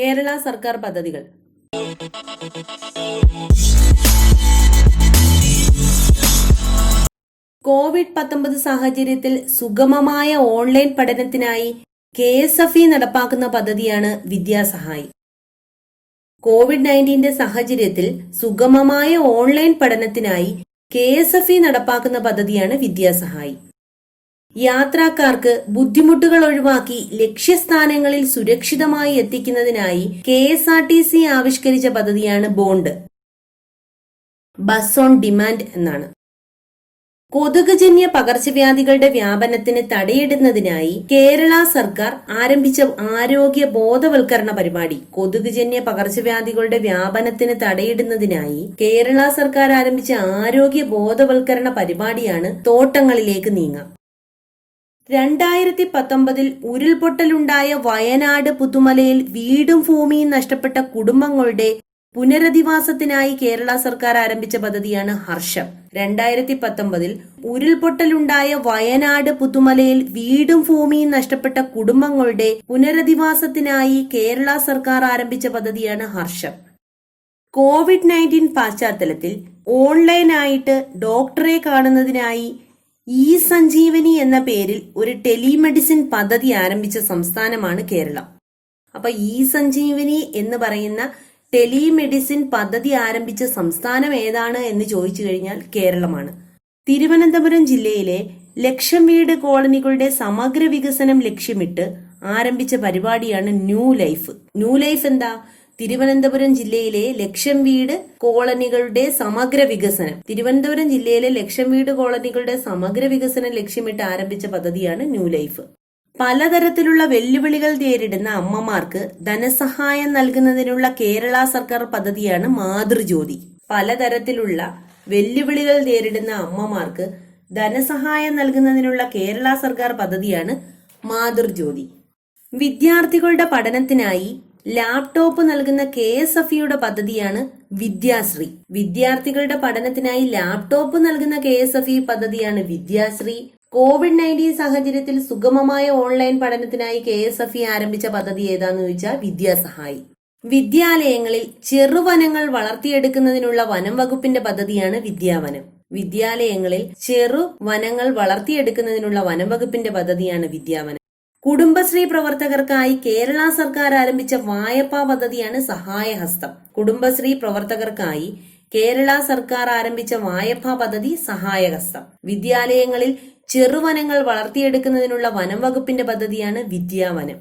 കേരള സർക്കാർ പദ്ധതികൾ. കോവിഡ്-19 സാഹചര്യത്തിൽ സുഗമമായ ഓൺലൈൻ പഠനത്തിനായി KSFE നടപ്പാക്കുന്ന പദ്ധതിയാണ് വിദ്യാസഹായി. കോവിഡ്-19 സാഹചര്യത്തിൽ സുഗമമായ ഓൺലൈൻ പഠനത്തിനായി KSFE നടപ്പാക്കുന്ന പദ്ധതിയാണ് വിദ്യാസഹായി. യാത്രക്കാർക്ക് ബുദ്ധിമുട്ടുകൾ ഒഴിവാക്കി ലക്ഷ്യസ്ഥാനങ്ങളിൽ സുരക്ഷിതമായി എത്തിക്കുന്നതിനായി KSRTC ആവിഷ്കരിച്ച പദ്ധതിയാണ് ബോണ്ട്. ബസ് ഓൺ ഡിമാൻഡ് എന്നാണ്. കൊതുകുജന്യ പകർച്ചവ്യാധികളുടെ വ്യാപനത്തിന് തടയിടുന്നതിനായി കേരള സർക്കാർ ആരംഭിച്ച ആരോഗ്യ ബോധവൽക്കരണ പരിപാടി. കൊതുകുജന്യ പകർച്ചവ്യാധികളുടെ വ്യാപനത്തിന് തടയിടുന്നതിനായി കേരള സർക്കാർ ആരംഭിച്ച ആരോഗ്യ ബോധവൽക്കരണ പരിപാടിയാണ് തോട്ടങ്ങളിലേക്ക് നീങ്ങാം. 2019 ഉരുൾപൊട്ടലുണ്ടായ വയനാട് പുത്തുമലയിൽ വീടും ഭൂമിയും നഷ്ടപ്പെട്ട കുടുംബങ്ങളുടെ പുനരധിവാസത്തിനായി കേരള സർക്കാർ ആരംഭിച്ച പദ്ധതിയാണ് ഹർഷം. 2019 ഉരുൾപൊട്ടലുണ്ടായ വയനാട് പുത്തുമലയിൽ വീടും ഭൂമിയും നഷ്ടപ്പെട്ട കുടുംബങ്ങളുടെ പുനരധിവാസത്തിനായി കേരള സർക്കാർ ആരംഭിച്ച പദ്ധതിയാണ് ഹർഷം. കോവിഡ്-19 പശ്ചാത്തലത്തിൽ ഓൺലൈനായിട്ട് ഡോക്ടറെ കാണുന്നതിനായി സഞ്ജീവനി എന്ന പേരിൽ ഒരു ടെലിമെഡിസിൻ പദ്ധതി ആരംഭിച്ച സംസ്ഥാനമാണ് കേരളം. അപ്പൊ സഞ്ജീവനി എന്ന് പറയുന്ന ടെലിമെഡിസിൻ പദ്ധതി ആരംഭിച്ച സംസ്ഥാനം ഏതാണ് എന്ന് ചോദിച്ചു കഴിഞ്ഞാൽ കേരളമാണ്. തിരുവനന്തപുരം ജില്ലയിലെ ലക്ഷം വീട് കോളനികളുടെ സമഗ്ര വികസനം ലക്ഷ്യമിട്ട് ആരംഭിച്ച പരിപാടിയാണ് ന്യൂ ലൈഫ്. ന്യൂ ലൈഫ് എന്താ? തിരുവനന്തപുരം ജില്ലയിലെ ലക്ഷം വീട് കോളനികളുടെ സമഗ്ര വികസനം. തിരുവനന്തപുരം ജില്ലയിലെ ലക്ഷം വീട് കോളനികളുടെ സമഗ്ര വികസനം ലക്ഷ്യമിട്ട് ആരംഭിച്ച പദ്ധതിയാണ് ന്യൂ ലൈഫ്. പലതരത്തിലുള്ള വെല്ലുവിളികൾ നേരിടുന്ന അമ്മമാർക്ക് ധനസഹായം നൽകുന്നതിനുള്ള കേരള സർക്കാർ പദ്ധതിയാണ് മാതൃജ്യോതി. പലതരത്തിലുള്ള വെല്ലുവിളികൾ നേരിടുന്ന അമ്മമാർക്ക് ധനസഹായം നൽകുന്നതിനുള്ള കേരള സർക്കാർ പദ്ധതിയാണ് മാതൃജ്യോതി. വിദ്യാർത്ഥികളുടെ പഠനത്തിനായി ലാപ്ടോപ്പ് നൽകുന്ന KSFEയുടെ പദ്ധതിയാണ് വിദ്യാശ്രീ. വിദ്യാർത്ഥികളുടെ പഠനത്തിനായി ലാപ്ടോപ്പ് നൽകുന്ന KSFE പദ്ധതിയാണ് വിദ്യാശ്രീ. കോവിഡ്-19 സാഹചര്യത്തിൽ സുഗമമായ ഓൺലൈൻ പഠനത്തിനായി KSFE ആരംഭിച്ച പദ്ധതി ഏതാന്ന് ചോദിച്ചാൽ വിദ്യാസഹായി. വിദ്യാലയങ്ങളിൽ ചെറുവനങ്ങൾ വളർത്തിയെടുക്കുന്നതിനുള്ള വനം വകുപ്പിന്റെ പദ്ധതിയാണ് വിദ്യാവനം. വിദ്യാലയങ്ങളിൽ ചെറുവനങ്ങൾ വളർത്തിയെടുക്കുന്നതിനുള്ള വനം വകുപ്പിന്റെ പദ്ധതിയാണ് വിദ്യാവനം. കുടുംബശ്രീ പ്രവർത്തകർക്കായി കേരള സർക്കാർ ആരംഭിച്ച വായ്പാ പദ്ധതിയാണ് സഹായഹസ്തം. കുടുംബശ്രീ പ്രവർത്തകർക്കായി കേരള സർക്കാർ ആരംഭിച്ച വായ്പാ പദ്ധതി സഹായഹസ്തം. വിദ്യാലയങ്ങളിൽ ചെറുവനങ്ങൾ വളർത്തിയെടുക്കുന്നതിനുള്ള വനം വകുപ്പിന്റെ പദ്ധതിയാണ് വിദ്യാവനം.